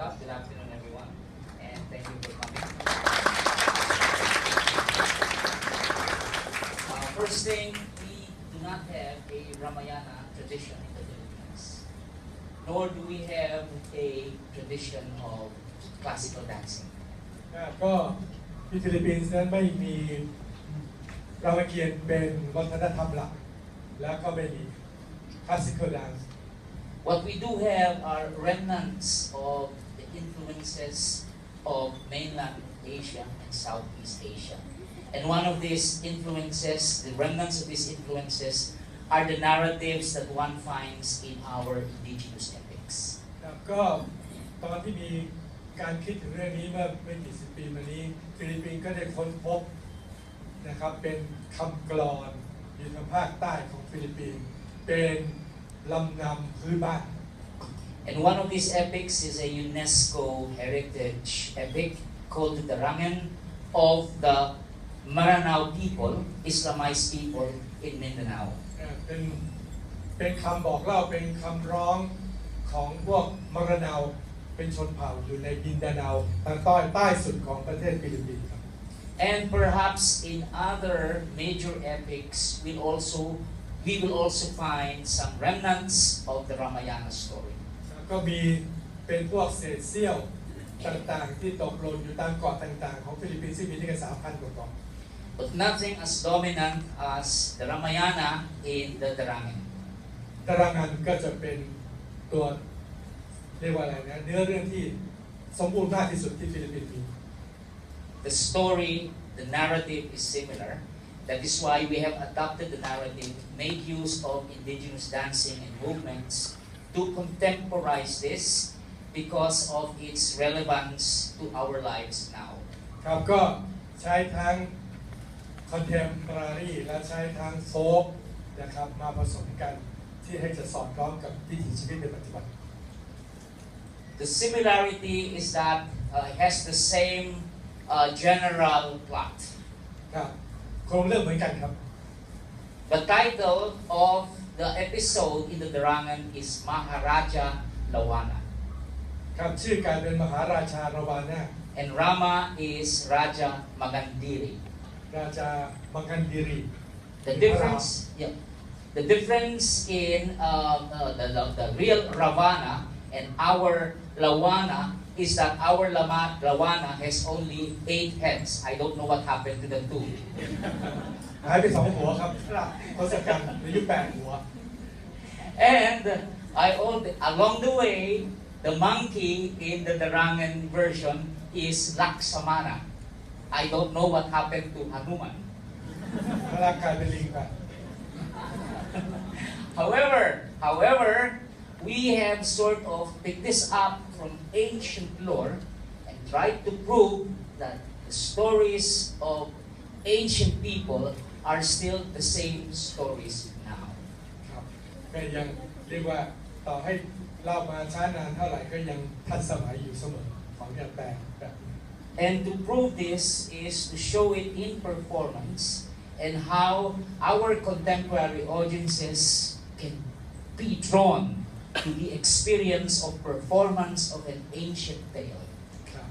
up. Good afternoon, everyone, and thank you for coming. First thing, we do not have a Ramayana tradition in the Philippines, nor do we have a tradition of classical dancing. ก็ที่ฟิลิปปินส์นั้นไม่มีรามเกียรติ์เป็นวัฒนธรรมหลักแล้วก็ไม่มี classical dance. What we do have are remnants of the influences of mainland Asia and Southeast Asia. And one of these influences, the remnants of these influences, are the narratives that one finds in our indigenous epics. ก็ตอนที่มีการคิดถึงเรื่องนี้เมื่อไม่กี่สิบปีมานี้ฟิลิปปินส์ก็ได้ค้นพบนะครับเป็นคำกลอนอยู่ทางภาคใต้ของฟิลิปปินส์เป็นลำนำพื้นบ้าน And one of these epics is a UNESCO heritage epic called the Darangan of the Maranao people, Islamized people in Mindanao. เป็นคำบอกเล่าเป็นคำร้องของพวกมารานาวเป็นชนเผ่าอยู่ในมินดาเนาทางใต้สุดของประเทศฟิลิปปินส์ครับ And perhaps in other major epics we will also find some remnants of the Ramayana story. ก็มีเป็นพวกเศษเสี้ยวต่างๆที่ตกหล่นอยู่ตามเกาะต่างๆของฟิลิปปินส์ซึ่งมีที่กัน 3,000 กว่าเกาะ But nothing as dominant as the Ramayana in the Darangan. ตารางันก็จะเป็นตัวเรียกว่าอะไรนะเนื้อเรื่องที่สมบูรณ์มากที่สุดที่ฟิลิปปินส์มี The story, the narrative is similar. That is why we have adopted the narrative, made use of indigenous dancing and movements to contemporize this because of its relevance to our lives now. ครับก็ใช้ทั้ง contemporary และใช้ทั้งโฟล์กนะครับมาผสมกันที่ให้จะสอดคล้องกับวิถีชีวิตในปัจจุบัน The similarity is that it has the same general plot. ครับโครงเรื่องเหมือนกันครับ The title of the episode in the Darangan is Maharaja Lawana. ครับชื่อการเป็นมหาราชาระวานะ And Rama is Raja Magandiri. ราชามังคันดิรี The difference in the real Ravana and our Lawana is that our Lawana has only 8 heads. I don't know what happened to the 2. หายไป2 หัวครับทศกัณฐ์อายุ8 หัว And along the way, the monkey in the Darangan version is Laksamana. I don't know what happened to Hanuman. พระกลายเป็นลิงไป However, we have sort of picked this up from ancient lore and tried to prove that the stories of ancient people are still the same stories now. ครับก็ยังเรียกว่าต่อให้เล่ามาช้านานเท่าไหร่ก็ยังทันสมัยอยู่เสมอของการแปลแบบนี้ And to prove this is to show it in performance and how our contemporary audiences can be drawn to the experience of performance of an ancient tale. ครับ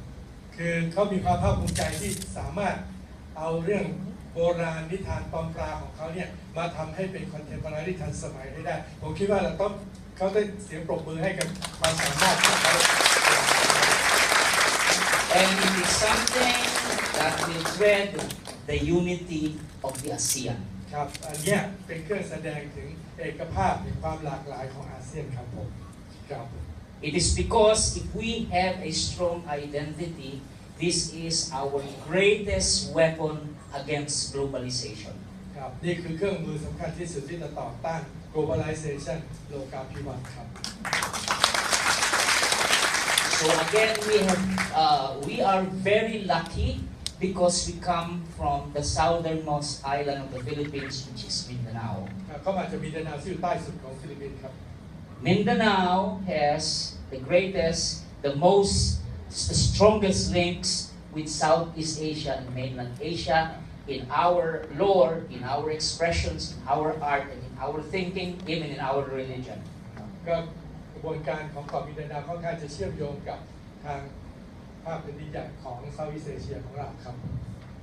คือเขามีความภาคภูมิใจที่สามารถเอาเรื่องโบราณนิทานตำราของเขาเนี่ยมาทำให้เป็นคอนเทมพอรารีทันสมัยให้ได้ผมคิดว่าเขาได้เสียงปรบมือให้กับความสามารถของเขา And it is something that will thread the unity of the ASEAN. ครับอันนี้เป็นเครื่องแสดงถึงเอกภาพถึงความหลากหลายของอาเซียนครับผมครับ It is because if we have a strong identity, this is our greatest weapon against globalization. ครับนี่คือเครื่องมือสำคัญที่สุดที่จะต่อต้าน globalization โลกาภิวัตน์ครับ So again, we are very lucky because we come from the southernmost island of the Philippines, which is Mindanao. เขามาจากมินดาเนาที่อยู่ใต้สุดของฟิลิปปินส์ครับ Mindanao has the greatest, the strongest links with Southeast Asia and mainland Asia in our lore, in our expressions, in our art, and in our thinking, even in our religion. ก็กระบวนการของเกาะมินดาเนาค่อนข้างจะเชื่อมโยงกับ ทางภาคพื้นที่ใหญ่ของเซาท์อีสต์เอเชียของเราครับ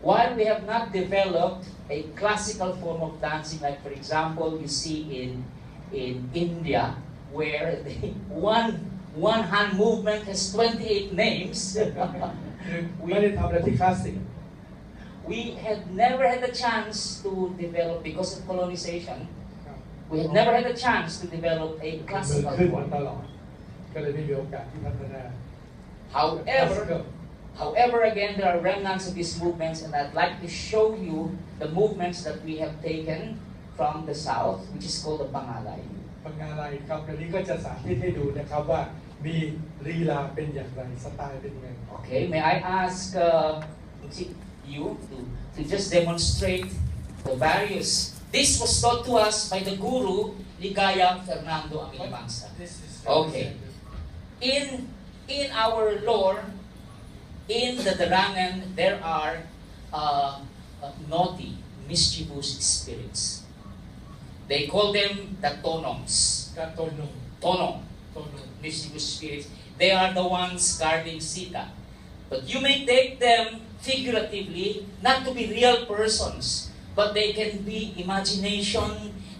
While we have not developed a classical form of dancing, like for example, you see in India, where one hand movement has 28 names. ไม่ได้ทำอะไรที่คลาสสิก We had never had a chance to develop, because of colonization, we had never had a chance to develop a เมือง classical ขึ้นมา form. ตลอดก็เลยไม่มีโอกาสที่พัฒนา However, again, there are remnants of these movements, and I'd like to show you the movements that we have taken from the south, which is called the Pangalay. ปังงาลัยครับวันนี้ก็จะสาธิตให้ดูนะครับว่ามีลีลาเป็นอย่างไรสไตล์เป็นยังไง Okay, may I ask you to just demonstrate the various. This was taught to us by the guru Ligaya Fernando Amilabansa. Okay. In our lore, in the Darangan, there are naughty, mischievous spirits. They call them the tonongs. การโตนง Tonong, โตนง mischievous spirits. They are the ones guarding Sita. But you may take them figuratively, not to be real persons, but they can be imagination,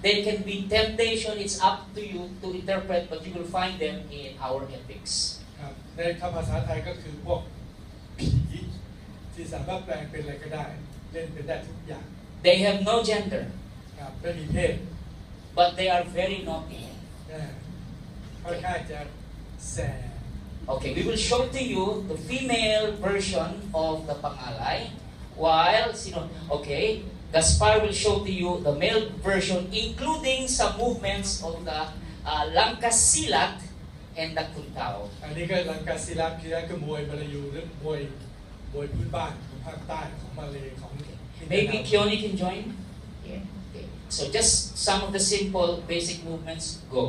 they can be temptation. It's up to you to interpret, but you will find them in our epics. ครับในคำภาษาไทยก็คือพวกผีที่สามารถแปลงเป็นอะไรก็ได้เล่นเป็นได้ทุกอย่าง They have no gender, ครับไม่มีเพศ but they are very naughty. ค่อนข้างจะแสบ Okay, we will show to you the female version of the Pangalay, while okay, Gaspar will show to you the male version, including some movements of the Langkasilat and the Kuntao. อันนี้ก็ลังกาศิลป์คือมวยมาลายูหรือมวยพื้นบ้านของภาคใต้ของมาเลของ Maybe Kioni can join? Yeah. Okay. So just some of the simple basic movements. Go.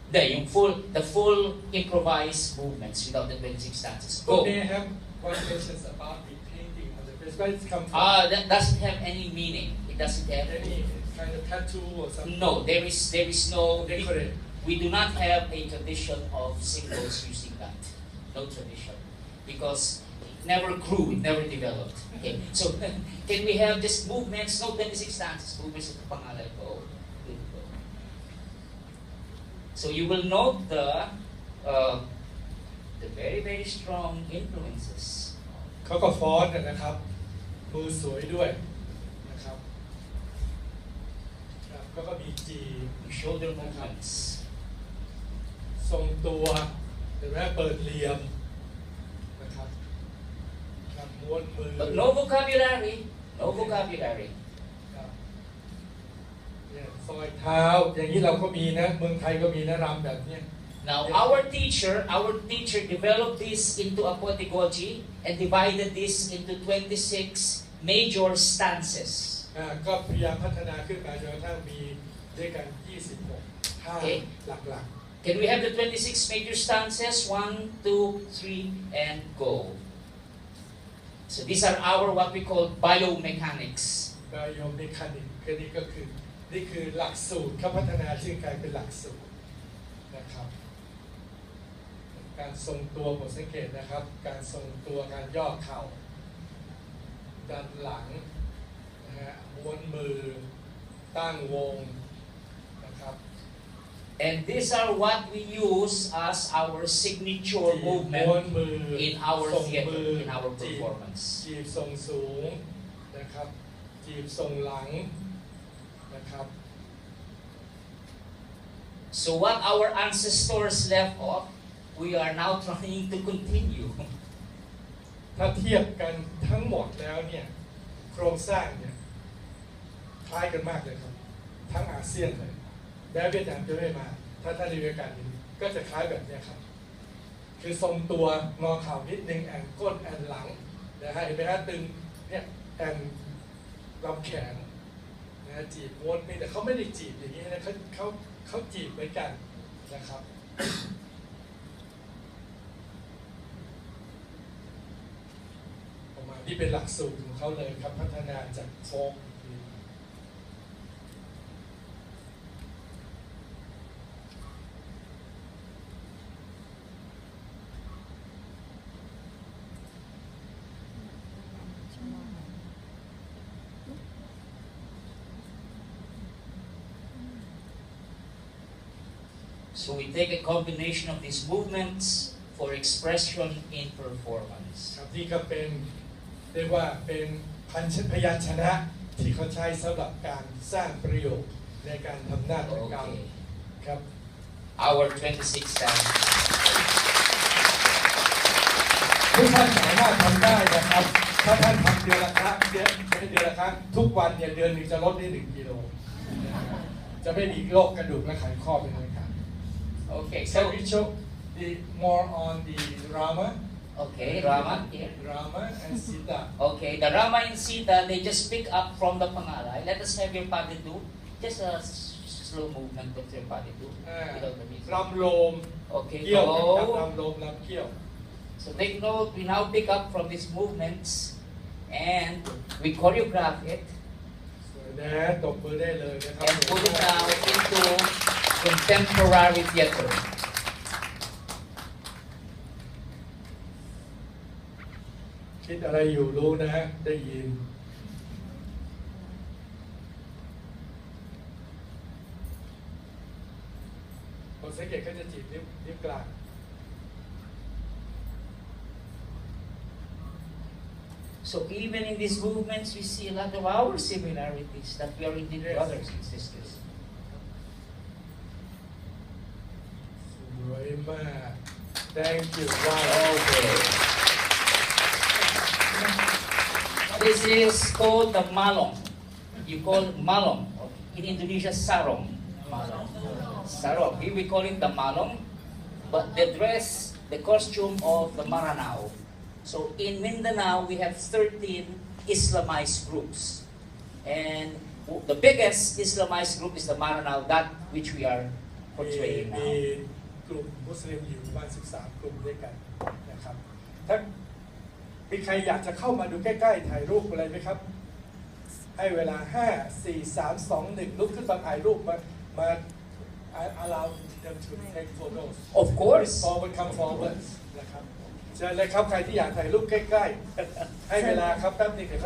The full improvised movements without the 26 stances. Go. They have one question about the painting on the face. Where it come from? That doesn't have any meaning. It doesn't have Any kind of tattoo or something? No, there is no. Decorate. We do not have a tradition of symbols using that. No tradition, because it never grew, it never developed. Okay, so can we have just movements? No 26 stances. Movements of the Pangalay. Go. So you will note the very, very strong influences. เขาก็ฟ้อนนะครับมือสวยด้วยนะครับแล้วก็มีจี Shoulder movements. ทรงตัวเห็นไหมเปิดเหลี่ยมนะครับม้วนมือ But no vocabulary. No vocabulary. ซอยเท้าอย่างนี้เราก็มีนะเมืองไทยก็มีนะรำแบบนี้ Now our teacher developed this into a pedagogy and divided this into 26 major stances. ก็พยายามพัฒนาขึ้นมาจนกระทั่งมีด้วยกัน26ท่าหลัก Can we have the 26 major stances? 1, 2, 3, and go. So these are our what we call biomechanics. biomechanic นี่คือหลักสูตรเขาพัฒนาชื่อกลายเป็นหลักสูตรนะครับการทรงตัวผมสังเกตนะครับการทรงตัวการย่อเข่าดันหลังนะฮะม้วนมือตั้งวงนะครับ And these are what we use as our signature movement in our theater, in our performance. จีบทรงสูงนะครับจีบทรงหลังนะครับ So what our ancestors left off, we are now trying to continue. ถ้าเทียบกันทั้งหมดแล้วเนี่ยโครงสร้างเนี่ยคล้ายกันมากเลยครับทั้งอาเซียนเลยแม้เวียดนามจะไม่มาถ้ารีวิวการนี้ก็จะคล้ายแบบนี้ครับคือทรงตัวงอเข่านิดนึงแอนก้นแอนหลังนะฮะเห็นไหมฮะตึงเนี่ยแอนลำแขนนะจีบม้วนนี่แต่เขาไม่ได้จีบอย่างนี้นะเขาจีบเหมือนกันนะครับประมาณนี้เป็นหลักสูตรของเขาเลยครับพัฒนาจากโฟก So we take a combination of these movements for expression in performance. ครับนี่ก็เป็นเรียกว่าเป็นพยัญชนะที่เขาใช้สำหรับการสร้างประโยชน์ในการทำนาฏกรรม Okay. ครับ Our 26 times. ทุกท่านสามารถทำได้นะครับถ้าท่านทำเดือนละครั้งไม่ใช่เดือนละครั้งทุกวันเนี่ยเดือนหนึ่งจะลดได้1 กิโลจะไม่มีโรคกระดูกและไขข้อเป็นอะไรครับ Okay, So so we show the more on the Rama okay, Rama here. Rama and Sita Okay, the Rama and Sita, they just pick up from the pangalan. Let us have your body do just a slow movement of your body do without the music. รำโลม Okay, เกี่ยวกับ go. รำโลมรำเกี่ยว So take note, we now pick up from these movements and we choreograph it สวยนะตบมือได้เลยนะครับ and put it now into contemporary theater. คิดอะไรอยู่รู้นะฮะได้ยินคนสังเกตก็จะจีบนิ้วกลาง So even in these movements, we see a lot of our similarities that we are indeed brothers and sisters. สวยมาก Thank you wow Okay. This is called the malong. You call malong. In Indonesia, sarong. Malong. Sarong. Here we call it the malong. But the dress, the costume of the Maranao. So in Mindanao, we have 13 Islamized groups. And the biggest Islamized group is the Maranao, that which we are มี portraying มี now. กลุ่มมุสลิมอยู่ประมาณ13 กลุ่มด้วยกันนะครับถ้ามีใครอยากจะเข้ามาดูใกล้ๆถ่ายรูปอะไรไหมครับให้เวลา5 4 3 2 1ลุกขึ้นมาถ่ายรูปมา allow them to take photos Of course. forward come forward นะครับเชิญเลยครับใครที่อยากถ่ายรูปใกล้ๆให้เวลาครับแป๊บนึงเดี๋ยวเขาจะ